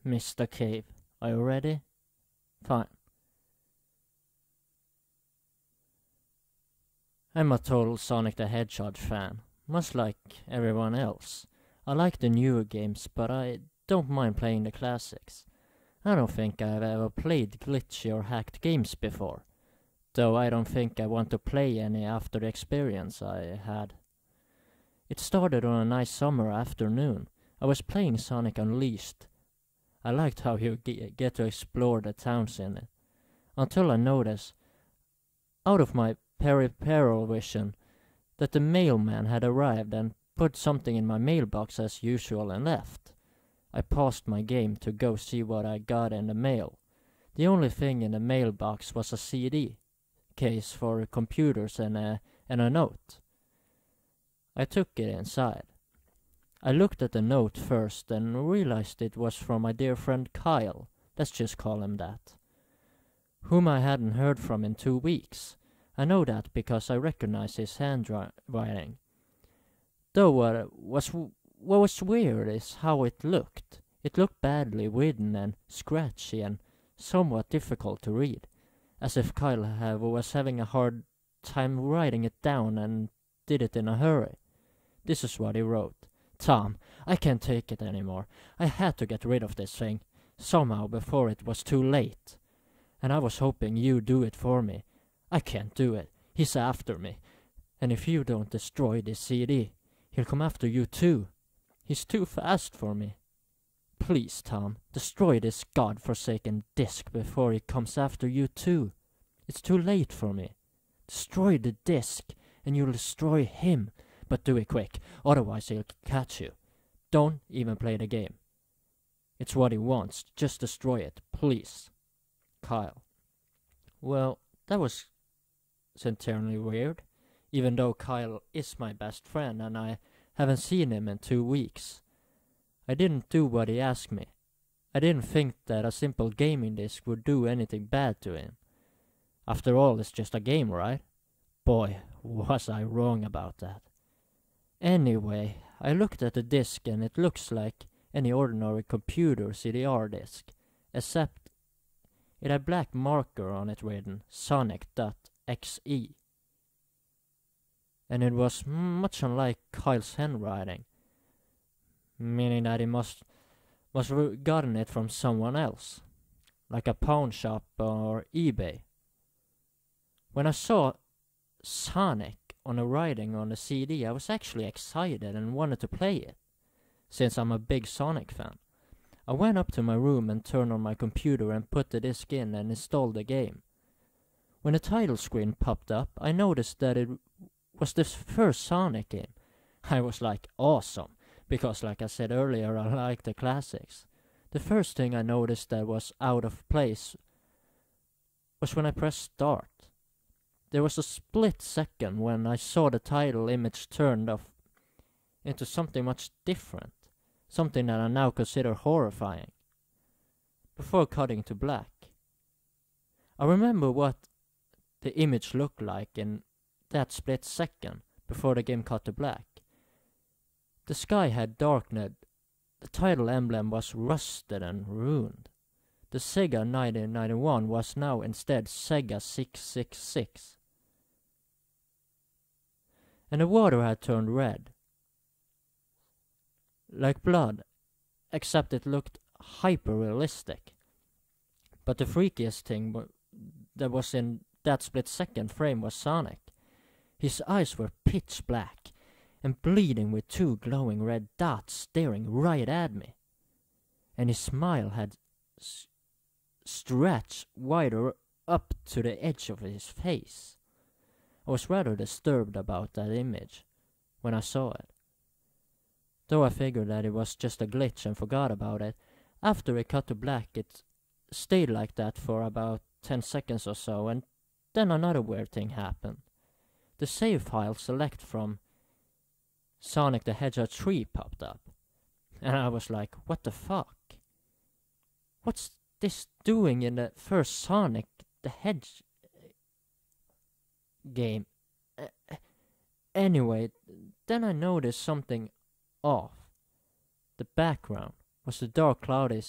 Mr. Cave, are you ready? Fine. I'm a total Sonic the Hedgehog fan, much like everyone else. I like the newer games, but I don't mind playing the classics. I don't think I've ever played glitchy or hacked games before, though I don't think I want to play any after the experience I had. It started on a nice summer afternoon. I was playing Sonic Unleashed. I liked how you get to explore the towns in it, until I noticed, out of my peripheral vision, that the mailman had arrived and put something in my mailbox as usual and left. I paused my game to go see what I got in the mail. The only thing in the mailbox was a CD case for computers and a note. I took it inside. I looked at the note first and realized it was from my dear friend Kyle, let's just call him that, whom I hadn't heard from in 2 weeks. I know that because I recognized his handwriting. Though what was weird is how it looked. It looked badly written and scratchy and somewhat difficult to read, as if Kyle was having a hard time writing it down and did it in a hurry. This is what he wrote. Tom, I can't take it anymore. I had to get rid of this thing, somehow, before it was too late. And I was hoping you'd do it for me. I can't do it. He's after me. And if you don't destroy this CD, he'll come after you too. He's too fast for me. Please, Tom, destroy this godforsaken disc before he comes after you too. It's too late for me. Destroy the disc, and you'll destroy him. But do it quick, otherwise he'll catch you. Don't even play the game. It's what he wants. Just destroy it, please. Kyle. Well, that was certainly weird, even though Kyle is my best friend and I haven't seen him in 2 weeks. I didn't do what he asked me. I didn't think that a simple gaming disc would do anything bad to him. After all, it's just a game, right? Boy, was I wrong about that. Anyway, I looked at the disc and it looks like any ordinary computer CDR disc, except it had black marker on it written Sonic.exe. And it was much unlike Kyle's handwriting, meaning that he must have gotten it from someone else, like a pawn shop or eBay. When I saw Sonic on the writing on the CD, I was actually excited and wanted to play it, since I'm a big Sonic fan. I went up to my room and turned on my computer and put the disc in and installed the game. When the title screen popped up, I noticed that it was the first Sonic game. I was like, awesome, because like I said earlier, I like the classics. The first thing I noticed that was out of place was when I pressed start. There was a split second when I saw the title image turned off into something much different, something that I now consider horrifying, before cutting to black. I remember what the image looked like in that split second before the game cut to black. The sky had darkened, the title emblem was rusted and ruined. The Sega 1991 was now instead Sega 666. And the water had turned red, like blood, except it looked hyper-realistic. But the freakiest thing that was in that split-second frame was Sonic. His eyes were pitch black and bleeding with 2 glowing red dots staring right at me. And his smile had stretched wider up to the edge of his face. I was rather disturbed about that image when I saw it. Though I figured that it was just a glitch and forgot about it, after it cut to black it stayed like that for about 10 seconds or so, and then another weird thing happened. The save file select from Sonic the Hedgehog 3 popped up, and I was like, what the fuck? What's this doing in the first Sonic the Hedgehog game? Anyway, then I noticed something off. The background was the dark cloudy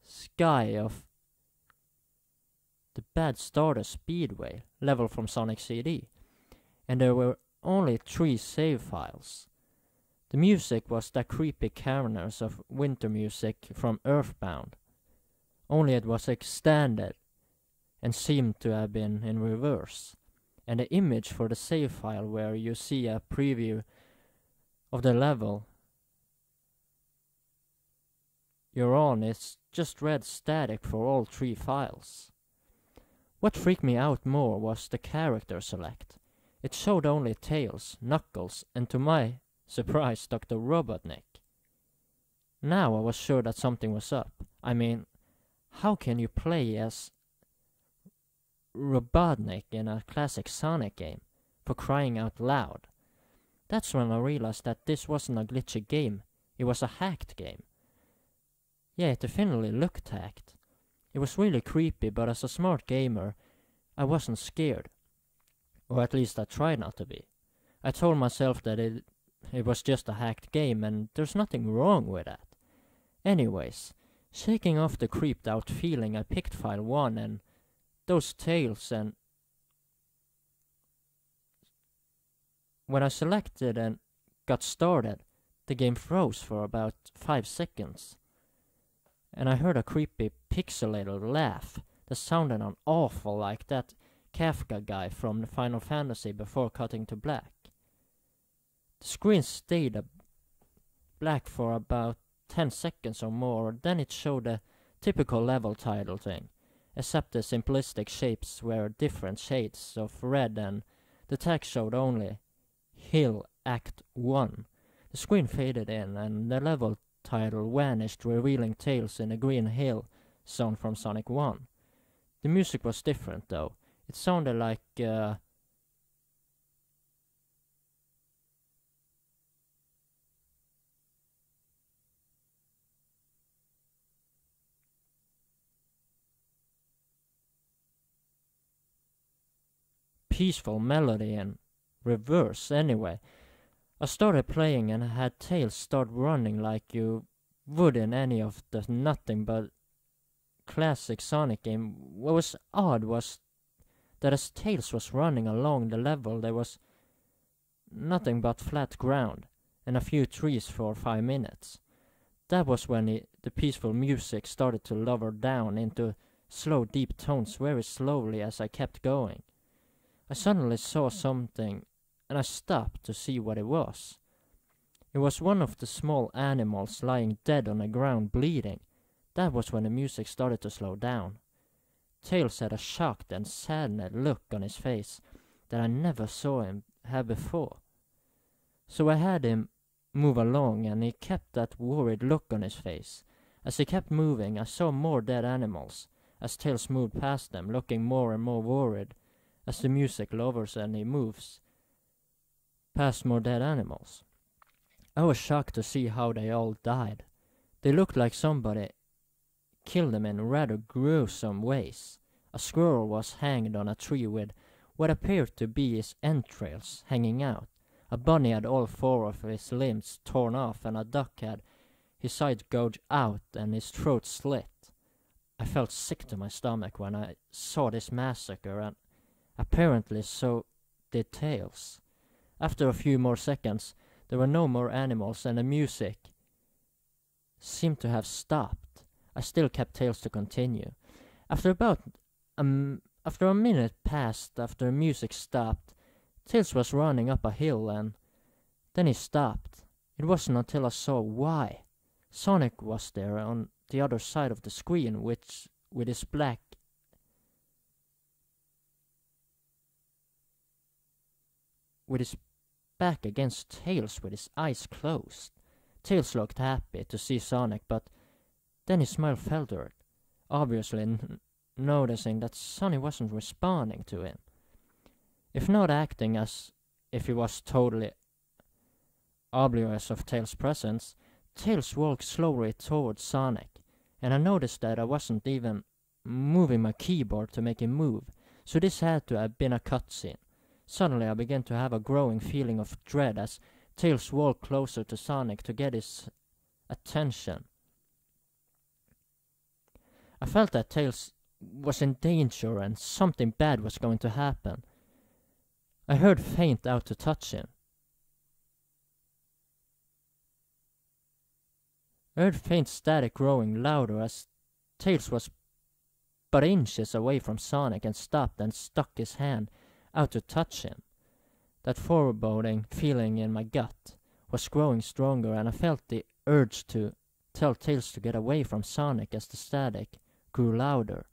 sky of the Bad Starter Speedway level from Sonic CD, and there were only 3 save files. The music was the creepy corners of winter music from Earthbound, only it was extended and seemed to have been in reverse, and the image for the save file where you see a preview of the level you're on is just red static for all 3 files. What freaked me out more was the character select. It showed only Tails, Knuckles, and to my surprise, Dr. Robotnik. Now I was sure that something was up. I mean, how can you play as Robotnik in a classic Sonic game? For crying out loud. That's when I realized that this wasn't a glitchy game, it was a hacked game. Yeah, it definitely looked hacked. It was really creepy, but as a smart gamer, I wasn't scared. Or at least I tried not to be. I told myself that it was just a hacked game and there's nothing wrong with that. Anyways, shaking off the creeped out feeling, I picked file 1 and those Tails, and when I selected and got started, the game froze for about 5 seconds. And I heard a creepy pixelated laugh that sounded awful like that Kafka guy from Final Fantasy before cutting to black. The screen stayed black for about 10 seconds or more, then it showed a typical level title thing, except the simplistic shapes were different shades of red and the text showed only Hill Act 1. The screen faded in and the level title vanished, revealing Tails in a green hill zone from Sonic 1. The music was different though. It sounded like peaceful melody in reverse anyway. I started playing and had Tails start running like you would in any of the nothing but classic Sonic game. What was odd was that as Tails was running along the level there was nothing but flat ground and a few trees for 5 minutes. That was when the peaceful music started to lower down into slow deep tones very slowly as I kept going. I suddenly saw something and I stopped to see what it was. It was one of the small animals lying dead on the ground bleeding. That was when the music started to slow down. Tails had a shocked and saddened look on his face that I never saw him have before. So I had him move along and he kept that worried look on his face. As he kept moving, I saw more dead animals as Tails moved past them, looking more and more worried as the music lowers and he moves past more dead animals. I was shocked to see how they all died. They looked like somebody killed them in rather gruesome ways. A squirrel was hanged on a tree with what appeared to be his entrails hanging out. A bunny had all 4 of his limbs torn off, and a duck had his sides gouged out and his throat slit. I felt sick to my stomach when I saw this massacre, and apparently so did Tails. After a few more seconds, there were no more animals and the music seemed to have stopped. I still kept Tails to continue. After a minute passed after the music stopped, Tails was running up a hill and then he stopped. It wasn't until I saw why. Sonic was there on the other side of the screen, which with his back against Tails with his eyes closed. Tails looked happy to see Sonic, but then his smile faltered, obviously noticing that Sonic wasn't responding to him. If not acting as if he was totally oblivious of Tails' presence, Tails walked slowly towards Sonic, and I noticed that I wasn't even moving my keyboard to make him move, so this had to have been a cutscene. Suddenly I began to have a growing feeling of dread as Tails walked closer to Sonic to get his attention. I felt that Tails was in danger and something bad was going to happen. I heard Faint out to touch him. I heard Faint's static growing louder as Tails was but inches away from Sonic and stopped and stuck his hand out to touch him. That foreboding feeling in my gut was growing stronger, and I felt the urge to tell Tails to get away from Sonic as the static grew louder.